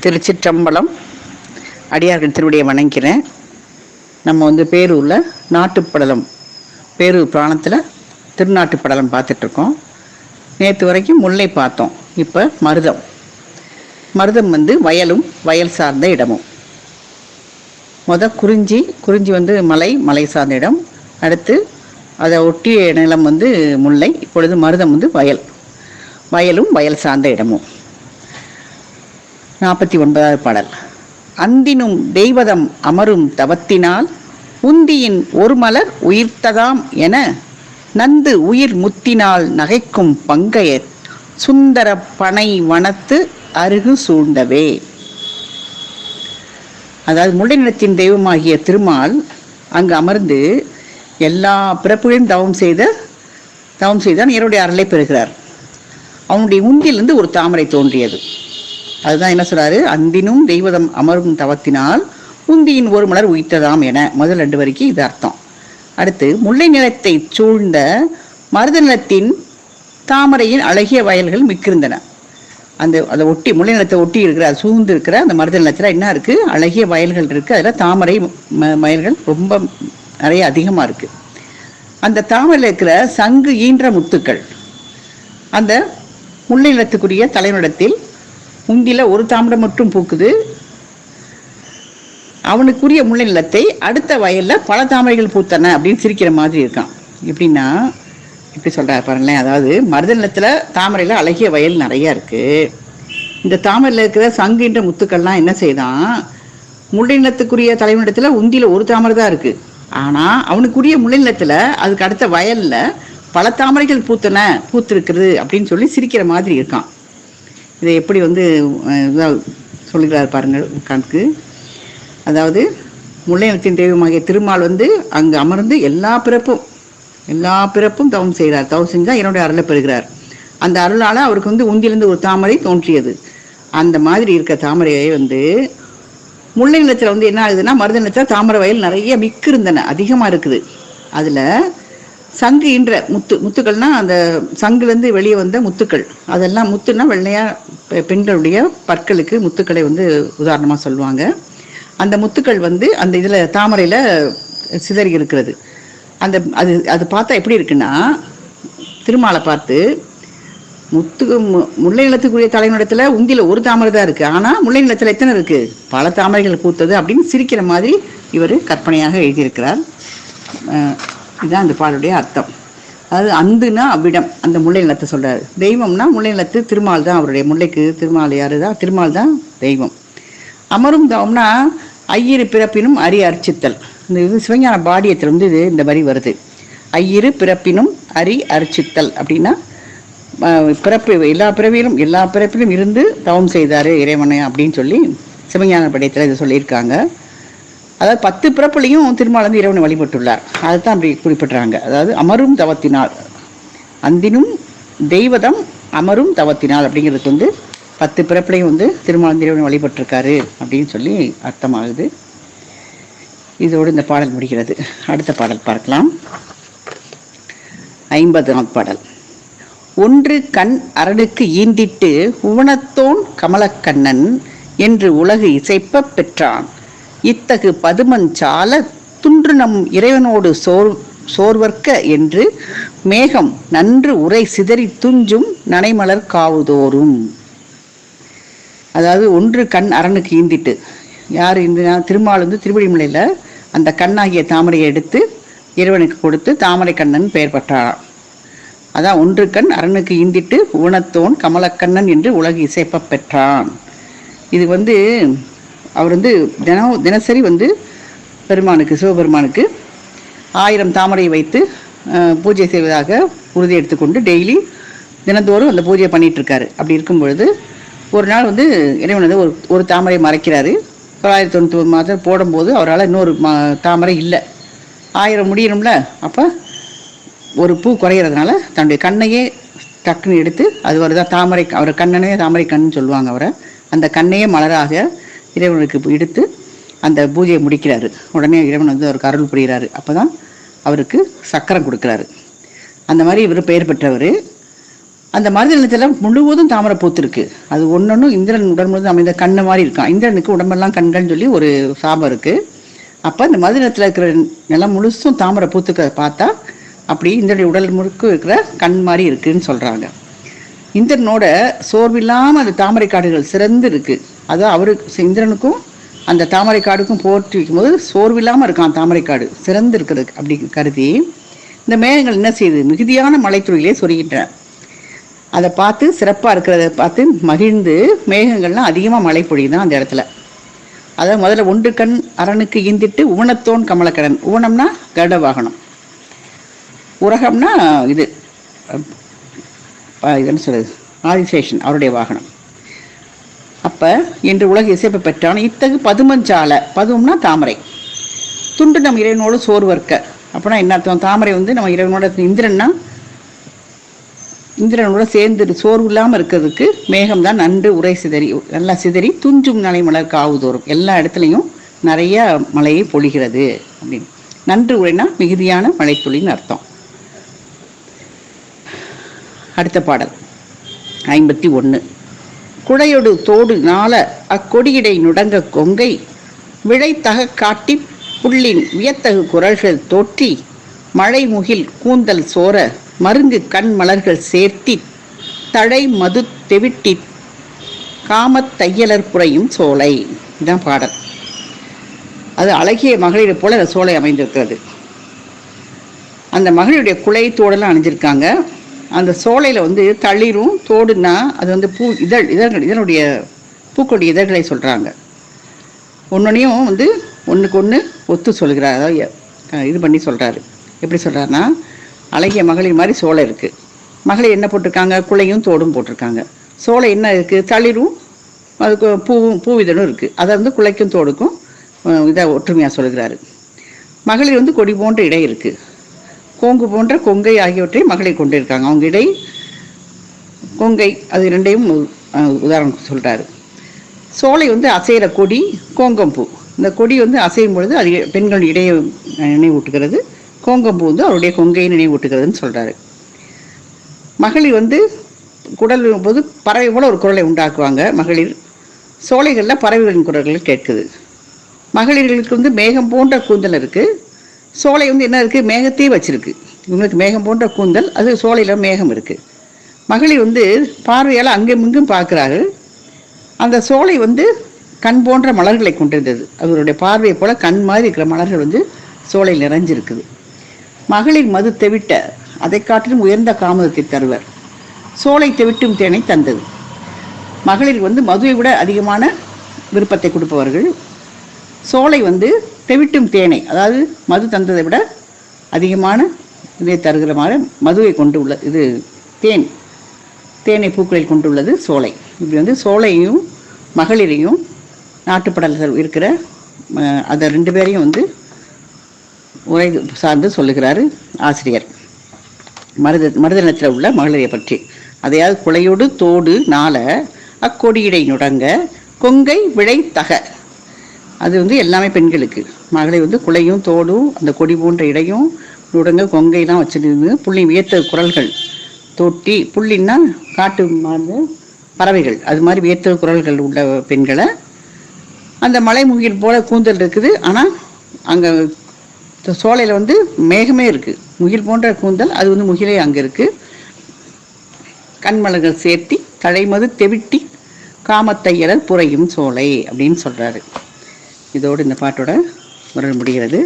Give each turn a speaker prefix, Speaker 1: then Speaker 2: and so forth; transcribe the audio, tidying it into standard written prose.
Speaker 1: திருச்சிற்றம்பலம். அடியார்கள் திருவடியை வணங்கிறேன். நம்ம பேரூரில் நாட்டுப்படலம், பேரூர் புராணத்தில் திருநாட்டுப்படலம் பார்த்துட்ருக்கோம். நேற்று வரைக்கும் முல்லை பார்த்தோம். இப்போ மருதம். மருதம் வயலும் வயல் சார்ந்த இடமும். குறிஞ்சி மலை சார்ந்த இடம். அடுத்து அதை ஒட்டிய நிலம் முல்லை. இப்பொழுது மருதம் வயலும் வயல் சார்ந்த இடமும். 49வது பாடல். அந்தினும் தெய்வதம் அமரும் தவத்தினால் உந்தியின் ஒரு மலர் உயிர்த்ததாம் என நந்து உயிர் முத்தினால் நகைக்கும் பங்கைய சுந்தர பனை வனத்து அருகு சூழ்ந்தவே. அதாவது முல்லை நிலத்தின் தெய்வமாகிய திருமால் அங்கு அமர்ந்து எல்லா பிறப்புகளையும் தவம் செய்தான் இவருடைய அருளை பெறுகிறார். அவனுடைய உந்திலிருந்து ஒரு தாமரை தோன்றியது. அதுதான் என்ன சொல்றாரு? அந்தினும் தெய்வதம் அமரும் தவத்தினால் உந்தியின் ஒரு மலர் உயிர்த்ததாம் என. முதல் 2 வரைக்கும் இது அர்த்தம். அடுத்து முல்லை நிலத்தை சூழ்ந்த மருத நிலத்தின் தாமரையின் அழகிய வயல்கள் மிக்கிருந்தன. அதை ஒட்டி முல்லை நிலத்தை ஒட்டி இருக்கிற, அது சூழ்ந்து இருக்கிற அந்த மருத நிலத்தில் என்ன இருக்கு? அழகிய வயல்கள் இருக்கு. அதில் தாமரை வயல்கள் ரொம்ப நிறைய அதிகமாக இருக்கு. அந்த தாமரையில் இருக்கிற சங்கு ஈன்ற முத்துக்கள் அந்த முல்லை நிலத்துக்குரிய தலைநிலத்தில் உந்தில ஒரு தாமரை மட்டும் பூக்குது. அவனுக்குரிய முல்லை நிலத்தை அடுத்த வயல்ல பல தாமரைகள் பூத்தன அப்படின்னு சிரிக்கிற மாதிரி இருக்கான். எப்படின்னா எப்படி சொல்றாரு பாருங்களேன். அதாவது மருத நிலத்துல தாமரையில அழகிய வயல் நிறைய இருக்கு. இந்த தாமரையில இருக்கிற சங்குன்ற முத்துக்கள்லாம் என்ன செய்தான்? முல்லை நிலத்துக்குரிய தலைவனிடத்துல உந்தியில ஒரு தாமரை தான் இருக்கு. ஆனா அவனுக்குரிய முல்லை நிலத்துல அதுக்கு அடுத்த வயல்ல பல தாமரைகள் பூத்திருக்கிறது அப்படின்னு சொல்லி சிரிக்கிற மாதிரி இருக்கான். இதை எப்படி சொல்லுகிறார் பாருங்கள் கணக்கு. அதாவது முல்லை நிலத்தின் தெய்வமாகிய திருமால் அங்கு அமர்ந்து எல்லா பிறப்பும் தவம் செய்கிறார். தவம் செஞ்சால் என்னுடைய அருளை பெறுகிறார். அந்த அருளால் அவருக்கு உந்திலிருந்து ஒரு தாமரை தோன்றியது. அந்த மாதிரி இருக்க தாமரையை முல்லை நிலத்தில் என்ன ஆகுதுன்னா, மருத நிலத்தில் தாமரை வயல் நிறைய மிக்கு இருந்தன, அதிகமாக இருக்குது. அதில் சங்கு ஈன்ற முத்துக்கள்னா அந்த சங்குலேருந்து வெளியே வந்த முத்துக்கள். அதெல்லாம் முத்துன்னா வெள்ளையா பெண்களுடைய பற்களுக்கு முத்துக்களை உதாரணமாக சொல்லுவாங்க. அந்த முத்துக்கள் அந்த இதில் தாமரையில் சிதறி இருக்கிறது. அது பார்த்தா எப்படி இருக்குன்னா, திருமாலை பார்த்து முல்லை நிலத்துக்குரிய தலைநிலத்தில் உந்தியில் ஒரு தாமரை தான் இருக்குது, ஆனால் முல்லை நிலத்தில் எத்தனை இருக்குது? பல தாமரைகள் பூத்தது அப்படின்னு சிரிக்கிற மாதிரி இவர் கற்பனையாக எழுதியிருக்கிறார். இதுதான் அந்த பாடலுடைய அர்த்தம். அதாவது அந்துனா அவ்விடம், அந்த முல்லை நிலத்தை சொல்றாரு. தெய்வம்னா முல்லை நிலத்து திருமால் தான். அவருடைய முல்லைக்கு திருமால் யாரு தான்? திருமால் தான் தெய்வம். அமரும் தவம்னா ஐயிரு பிறப்பினும் அரி அர்ச்சித்தல். இந்த சிவஞான பாடியத்தில் இது இந்த வரி வருது. ஐயிரு பிறப்பினும் அரி அர்ச்சித்தல் அப்படின்னா பிறப்பு எல்லா பிறப்பிலும் இருந்து தவம் செய்தாரு இறைவனை அப்படின்னு சொல்லி சிவஞான பாடியத்தில் இதை சொல்லியிருக்காங்க. அதாவது 10 பிறப்புலையும் திருமால் இறைவனை வழிபட்டுள்ளார். அதுதான் அப்படி குறிப்பிட்றாங்க. அதாவது அமரும் தவத்தினால், அந்தினும் தெய்வதம் அமரும் தவத்தினால் அப்படிங்கிறது 10 பிறப்புலையும் திருமால் இறைவனை வழிபட்டிருக்காரு அப்படின்னு சொல்லி அர்த்தமாகுது. இதோடு இந்த பாடல் முடிகிறது. அடுத்த பாடல் பார்க்கலாம். 50வது பாடல். ஒன்று கண் அரணுக்கு ஈந்திட்டு உவனத்தோன் கமலக்கண்ணன் என்று உலகு இசைப்ப பெற்றான். இத்தகு பதுமன் சால துன்று நம் இறைவனோடு சோர்வர்க்க என்று மேகம் நன்று உரை சிதறி துஞ்சும் நனைமலர் காவுதோறும். அதாவது ஒன்று கண் அரணுக்கு ஈந்திட்டு, யார் இந்த திருமால் திருவடிமலையில் அந்த கண்ணாகிய தாமரையை எடுத்து இறைவனுக்கு கொடுத்து தாமரை கண்ணன் பெயர் பெற்றாராம். அதான் ஒன்று கண் அரணுக்கு ஈந்திட்டு உவனத்தோன் கமலக்கண்ணன் என்று உலகு இசைப்ப பெற்றான். இது அவர் தினசரி பெருமானுக்கு, சிவபெருமானுக்கு 1000 தாமரை வைத்து பூஜை செய்வதாக உறுதி எடுத்துக்கொண்டு டெய்லி தினந்தோறும் அந்த பூஜையை பண்ணிட்டு இருக்காரு. அப்படி இருக்கும் பொழுது ஒரு நாள் இறைவன் ஒரு தாமரை மறைக்கிறாரு. 999 மாதம் போடும்போது அவரால் இன்னொரு தாமரை இல்லை. 1000 முடியணும்ல. அப்போ ஒரு பூ குறையிறதுனால தன்னுடைய கண்ணையே டக்குன்னு எடுத்து, அது வருதான் தாமரை, அவரை கண்ணனே தாமரை கண்ணு சொல்லுவாங்க அவரை. அந்த கண்ணையே மலராக இறைவனுக்கு எடுத்து அந்த பூஜையை முடிக்கிறாரு. உடனே இறைவன் அவருக்கு அருள் புரிகிறாரு. அப்போ தான் அவருக்கு சக்கரம் கொடுக்குறாரு. அந்த மாதிரி இவர் பெயர் பெற்றவர். அந்த மருத நிலத்துல முழுவதும் தாமரை பூத்திருக்கு. அது ஒன்னொன்னும் இந்திரன் உடல் முழுவதும் அமைந்த கண்ணு மாதிரி இருக்கான். இந்திரனுக்கு உடம்பெல்லாம் கண்கள்னு சொல்லி ஒரு சாபம் இருக்கு. அப்ப இந்த மருத நிலத்துல இருக்கிற நிலம் முழுசும் தாமரை பூத்துக்கிறத பார்த்தா அப்படி இந்திரனுடைய உடல் முழுக்க இருக்கிற கண் மாதிரி இருக்குன்னு சொல்றாங்க. இந்திரனோட சோர்வில்லாம அந்த தாமரை காடுகள் சிறந்து இருக்கு. அதான் அவருக்கு இந்திரனுக்கும் அந்த தாமரை காடுக்கும் போற்றி வைக்கும் போது சோர்வில்லாம இருக்கான் தாமரை காடு சிறந்து இருக்கிறது அப்படி கருதி இந்த மேகங்கள் என்ன செய்யுது, மிகுதியான மலைத்துறையிலே சொருகின்றன. அதை பார்த்து சிறப்பாக இருக்கிறத பார்த்து மகிழ்ந்து மேகங்கள்லாம் அதிகமாக மழை பொழியுதான் அந்த இடத்துல. அதாவது முதல்ல ஒன்று கண் அரணுக்கு ஈந்திட்டு உவனத்தோன் கமலக்கடன். உவனம்னா கருட வாகனம், உரகம்னா இது என்ன சொல்றது ஆதிசேஷன் அவருடைய வாகனம். அப்போ என்று உலக இசைப்பை பெற்றான் இத்தகு பதுமஞ்சால. பதுமம்னா தாமரை. துண்டு நம் இறைவனோடு சோர்வர்க்க. அப்படின்னா என்ன அர்த்தம்? தாமரை வந்து நம்ம இறைவனோட இந்திரனோட சேர்ந்து சோர்வு இல்லாமல் இருக்கிறதுக்கு மேகம் தான் நன்று உரை சிதறி நல்லா சிதறி துஞ்சும் நலை மலர் காவுதோறும் எல்லா இடத்துலையும் நிறைய மழையை பொழிகிறது அப்படின்னு. நன்று உரைனா மிகுதியான மழைத்துளின்னு அர்த்தம். அடுத்த பாடல் 51. குடையொடு தோடு நாள அக்கொடியிடை நுடங்க கொங்கை விழைத்தக காட்டி புள்ளின் வியத்தகு குரல்கள் தோற்றி மழை முகில் கூந்தல் சோர மருங்கு கண் மலர்கள் சேர்த்தி தழை மது தெவிட்டி காமத் தையலர் புறையும் சோலை. இதுதான் பாடல். அது அழகிய மகளிரை போல அந்த சோலை அமைந்திருக்கிறது. அந்த மகளிருடைய குலை தோடெல்லாம் அணிஞ்சிருக்காங்க. அந்த சோலையில் வந்து தளிரும் தோடுன்னா அது வந்து இதனுடைய பூக்களுடைய இதழ்களை சொல்கிறாங்க. ஒன்னொன்னையும் வந்து ஒன்றுக்கு ஒன்று ஒத்து சொல்கிறார். அதாவது இது பண்ணி சொல்கிறாரு. எப்படி சொல்கிறாருன்னா, அழகிய மகளிர் மாதிரி சோலை இருக்குது. மகளிர் என்ன போட்டிருக்காங்க? குலையும் தோடும் போட்டிருக்காங்க. சோலை என்ன இருக்குது? தளிரும் அதுக்கு பூவிதழும் இருக்குது. அதை வந்து குலைக்கும் தோடுக்கும் இதை ஒற்றுமையாக சொல்கிறாரு. மகளிர் வந்து கொடி போன்ற இடை இருக்குது. கோங்கு போன்ற கொங்கை ஆகியவற்றை மகளிர் கொண்டிருக்காங்க. அவங்க இடை கொங்கை அது ரெண்டையும் உதாரணம் சொல்கிறாரு. சோலை வந்து அசைகிற கொடி கோங்கம்பூ. இந்த கொடி வந்து அசையும் பொழுது அது பெண்கள் இடையை நினைவூட்டுகிறது. கோங்கம்பூ வந்து அவருடைய கொங்கையை நினைவூட்டுகிறதுன்னு சொல்கிறாரு. மகளிர் வந்து குடல் போது பறவை போல ஒரு குரலை உண்டாக்குவாங்க. மகளிர் சோலைகளில் பறவைகளின் குரல்கள் கேட்குது. மகளிர்களுக்கு வந்து மேகம் போன்ற கூந்தல் இருக்குது. சோலை வந்து என்ன இருக்குது? மேகத்தையே வச்சிருக்கு. இவங்களுக்கு மேகம் போன்ற கூந்தல், அது சோலையில் மேகம் இருக்குது. மகளிர் வந்து பார்வையால் அங்கும் இங்கும் பார்க்குறாரு. அந்த சோலை வந்து கண் போன்ற மலர்களை கொண்டிருந்தது. அவருடைய பார்வையை போல கண் மாதிரி இருக்கிற மலர்கள் வந்து சோலையில் நிறைஞ்சிருக்குது. மகளிர் மது தெவிட்ட அதை காட்டிலும் உயர்ந்த காமதத்தை தருவர். சோலை தெவிட்டும் தேனை தந்தது. மகளிர் வந்து மதுவை விட அதிகமான விருப்பத்தை கொடுப்பவர்கள். சோலை வந்து தெவிட்டும் தேனை, அதாவது மது தந்ததை விட அதிகமான இதை தருகிற மாதிரி மதுவை கொண்டு உள்ள இது தேனை பூக்களில் கொண்டுள்ளது சோலை. இப்படி வந்து சோலையும் மகளிரையும் நாட்டுப்படல்கள் இருக்கிற அதை ரெண்டு பேரையும் வந்து உரை சார்ந்து சொல்லுகிறாரு ஆசிரியர். மருதனத்தில் உள்ள மகளிரை பற்றி. அதையாவது குலையோடு தோடு நாள அக்கொடியிடை நுடங்க கொங்கை விழை தக. அது வந்து எல்லாமே பெண்களுக்கு. மகளிர் வந்து குலையும் தோடும் அந்த கொடி போன்ற இடையும் நுடங்க கொங்கைலாம் வச்சுருந்து புள்ளி வியத்த குரல்கள் தொட்டி. புள்ளின்னா காட்டு பறவைகள், அது மாதிரி வியத்த குரல்கள் உள்ள பெண்களை. அந்த மலை முகில் போல கூந்தல் இருக்குது. ஆனால் அங்கே சோலையில் வந்து மேகமே இருக்குது. முகில் போன்ற கூந்தல், அது வந்து முகிலே அங்கே இருக்குது. கண்மலர்கள் சேர்த்தி தழைமது தெவிட்டி காமத்தையலர் புறையும் சோலை அப்படின்னு சொல்கிறாரு. இதோடு இந்த பாட்டோட உரை முடிகிறது.